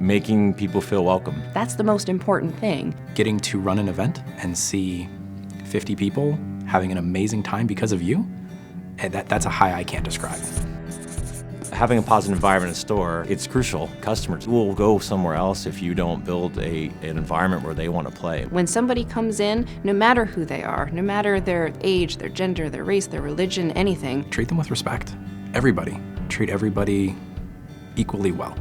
making people feel welcome. That's the most important thing. Getting to run an event and see 50 people having an amazing time because of you, that's a high I can't describe. Having a positive environment in a store, it's crucial. Customers will go somewhere else if you don't build an environment where they want to play. When somebody comes in, no matter who they are, no matter their age, their gender, their race, their religion, anything, treat them with respect. Everybody. Treat everybody equally well.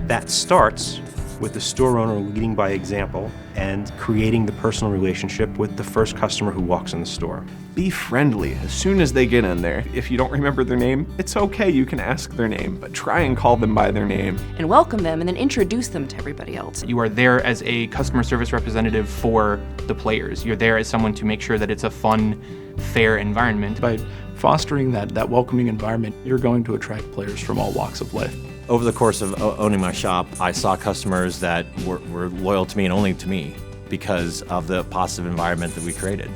That starts with the store owner leading by example and creating the personal relationship with the first customer who walks in the store. Be friendly as soon as they get in there. If you don't remember their name, it's okay, you can ask their name, but try and call them by their name. And welcome them and then introduce them to everybody else. You are there as a customer service representative for the players. You're there as someone to make sure that it's a fun, fair environment. By fostering that welcoming environment, you're going to attract players from all walks of life. Over the course of owning my shop, I saw customers that were loyal to me and only to me because of the positive environment that we created.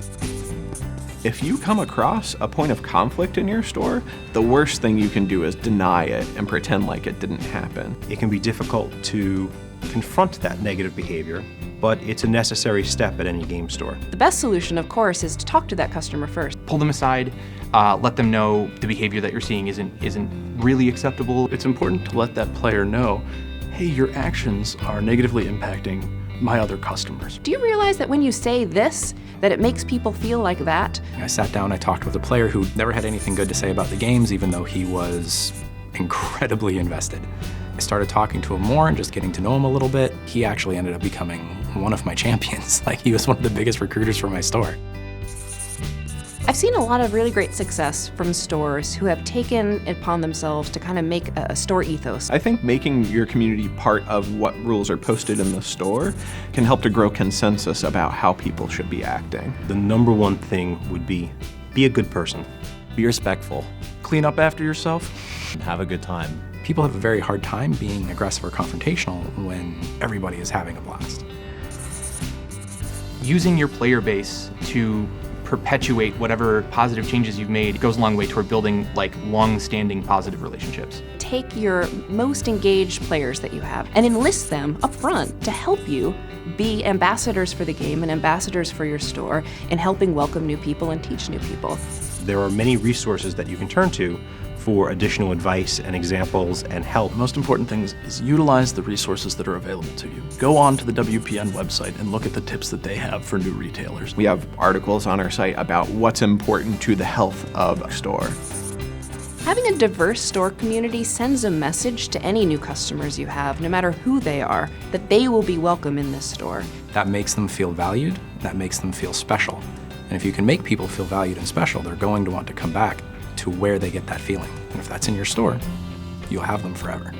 If you come across a point of conflict in your store, the worst thing you can do is deny it and pretend like it didn't happen. It can be difficult to confront that negative behavior, but it's a necessary step at any game store. The best solution, of course, is to talk to that customer first. Pull them aside, let them know the behavior that you're seeing isn't really acceptable. It's important to let that player know, hey, your actions are negatively impacting my other customers. Do you realize that when you say this, that it makes people feel like that? I sat down, I talked with a player who never had anything good to say about the games, even though he was incredibly invested. I started talking to him more and just getting to know him a little bit. He actually ended up becoming one of my champions. Like, he was one of the biggest recruiters for my store. I've seen a lot of really great success from stores who have taken it upon themselves to kind of make a store ethos. I think making your community part of what rules are posted in the store can help to grow consensus about how people should be acting. The number one thing would be a good person. Be respectful. Clean up after yourself. And have a good time. People have a very hard time being aggressive or confrontational when everybody is having a blast. Using your player base to perpetuate whatever positive changes you've made goes a long way toward building long-standing positive relationships. Take your most engaged players that you have and enlist them up front to help you be ambassadors for the game and ambassadors for your store in helping welcome new people and teach new people. There are many resources that you can turn to for additional advice and examples and help. The most important thing is utilize the resources that are available to you. Go on to the WPN website and look at the tips that they have for new retailers. We have articles on our site about what's important to the health of a store. Having a diverse store community sends a message to any new customers you have, no matter who they are, that they will be welcome in this store. That makes them feel valued, that makes them feel special. And if you can make people feel valued and special, they're going to want to come back to where they get that feeling. And if that's in your store, you'll have them forever.